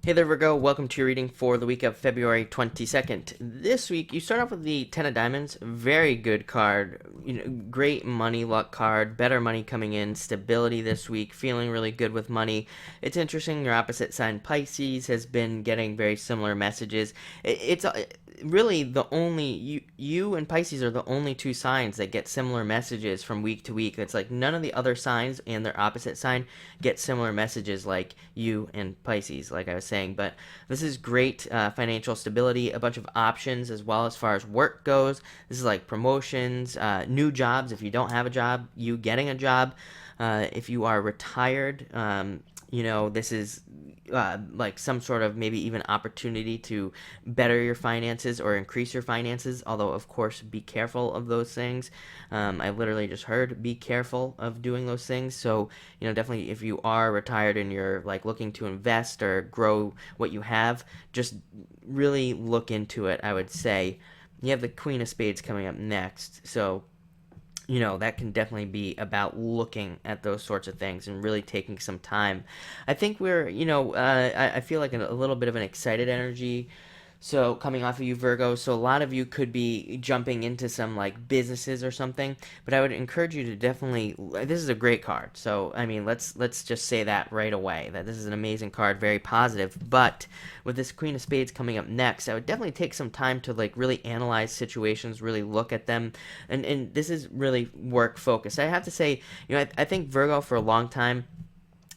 Hey there, Virgo. Welcome to your reading for the week of February 22nd. This week, you start off with the Ten of Diamonds. Very good card. Great money luck card. Better money coming in. Stability this week. Feeling really good with money. It's interesting. Your opposite sign, Pisces, has been getting very similar messages. It's really the only you and Pisces are the only two signs that get similar messages from week to week. It's like none of the other signs and their opposite sign get similar messages like you and Pisces, like I was saying. But this is great financial stability, a bunch of options as well as far as work goes. This is like promotions, new jobs. If you don't have a job, you getting a job. If you are retired, this is like some sort of maybe even opportunity to better your finances or increase your finances. Although, of course, be careful of those things. I literally just heard be careful of doing those things. So, definitely if you are retired and you're like looking to invest or grow what you have, just really look into it, I would say. You have the Queen of Spades coming up next. So, that can definitely be about looking at those sorts of things and really taking some time. I think I feel like a little bit of an excited energy. So coming off of you, Virgo, so a lot of you could be jumping into some like businesses or something. But I would encourage you to definitely. This is a great card. So I mean, let's just say that right away that this is an amazing card, very positive. But with this Queen of Spades coming up next, I would definitely take some time to like really analyze situations, really look at them, and this is really work focused. I have to say, I think Virgo for a long time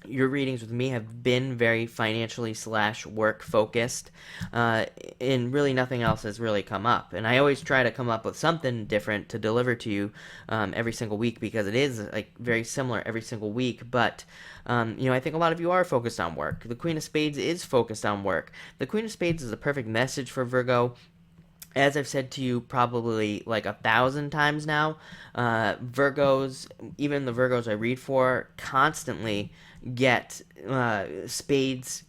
your readings with me have been very financially slash work focused, and really nothing else has really come up. And I always try to come up with something different to deliver to you every single week because it is like very similar every single week. But I think a lot of you are focused on work. The Queen of Spades is focused on work. The Queen of Spades is a perfect message for Virgo. As I've said to you probably like 1,000 times now, Virgos, even the Virgos I read for, constantly get spades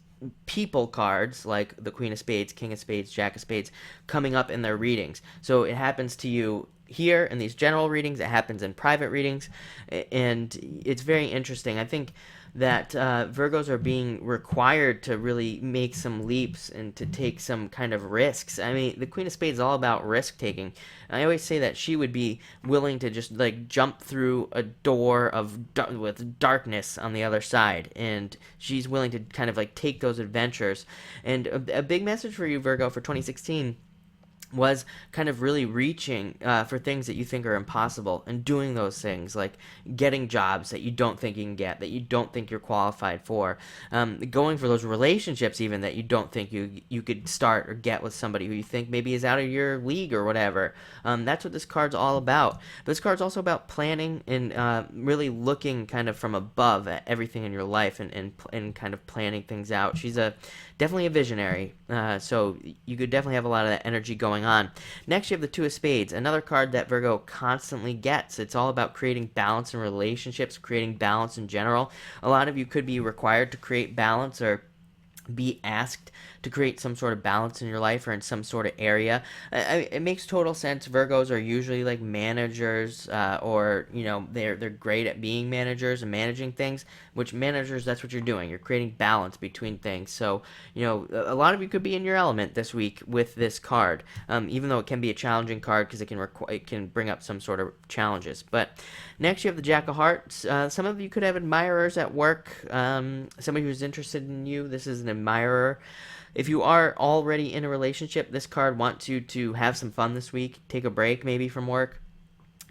people cards like the Queen of Spades, King of Spades, Jack of Spades coming up in their readings. So it happens to you here in these general readings, it happens in private readings, and it's very interesting. I think that Virgos are being required to really make some leaps and to take some kind of risks. I mean, the Queen of Spades is all about risk taking. I always say that she would be willing to just like jump through a door with darkness on the other side, and she's willing to kind of like take those adventures. And a big message for you, Virgo, for 2016 was kind of really reaching for things that you think are impossible and doing those things like getting jobs that you don't think you can get, that you don't think you're qualified for, going for those relationships even that you don't think you could start or get with somebody who you think maybe is out of your league or whatever. That's what this card's all about. But this card's also about planning and really looking kind of from above at everything in your life and kind of planning things out. She's definitely a visionary, so you could definitely have a lot of that energy going on. Next, you have the Two of Spades, another card that Virgo constantly gets. It's all about creating balance in relationships, creating balance in general. A lot of you could be required to create balance or be asked to create some sort of balance in your life or in some sort of area. It makes total sense. Virgos are usually like managers, or they're great at being managers and managing things. Which managers, that's what you're doing. You're creating balance between things. So a lot of you could be in your element this week with this card, even though it can be a challenging card because it can bring up some sort of challenges. But next, you have the Jack of Hearts. Some of you could have admirers at work. Somebody who's interested in you. This is an admirer. If you are already in a relationship, this card wants you to have some fun this week. Take a break maybe from work.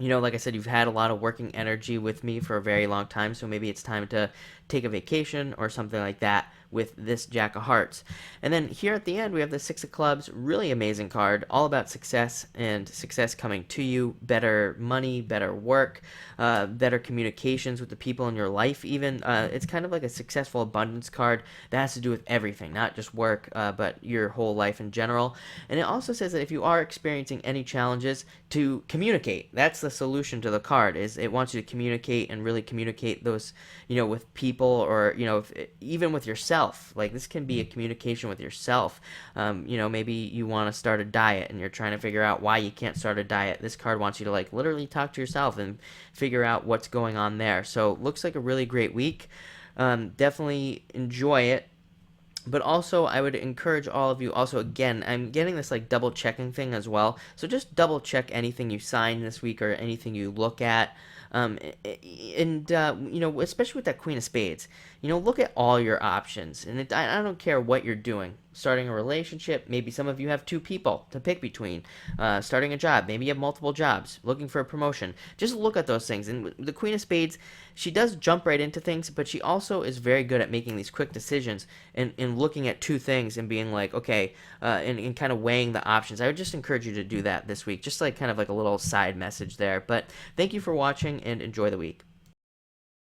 Like I said, you've had a lot of working energy with me for a very long time, so maybe it's time to take a vacation or something like that with this Jack of Hearts. And then here at the end, we have the Six of Clubs, really amazing card, all about success and success coming to you, better money, better work, better communications with the people in your life even. It's kind of like a successful abundance card that has to do with everything, not just work, but your whole life in general. And it also says that if you are experiencing any challenges, to communicate. That's the solution to the card, is it wants you to communicate and really communicate those, with people or, even with yourself. Like this can be a communication with yourself. Maybe you want to start a diet and you're trying to figure out why you can't start a diet. This card wants you to like literally talk to yourself and figure out what's going on there. So looks like a really great week. Definitely enjoy it. But also, I would encourage all of you, also, again, I'm getting this like double checking thing as well, so just double check anything you sign this week or anything you look at. And especially with that Queen of Spades, look at all your options. And I don't care what you're doing. Starting a relationship, maybe some of you have two people to pick between. Starting a job, maybe you have multiple jobs. Looking for a promotion, just look at those things. And the Queen of Spades, she does jump right into things, but she also is very good at making these quick decisions and looking at two things and being like, okay, and kind of weighing the options. I would just encourage you to do that this week, just like kind of like a little side message there. But thank you for watching and enjoy the week.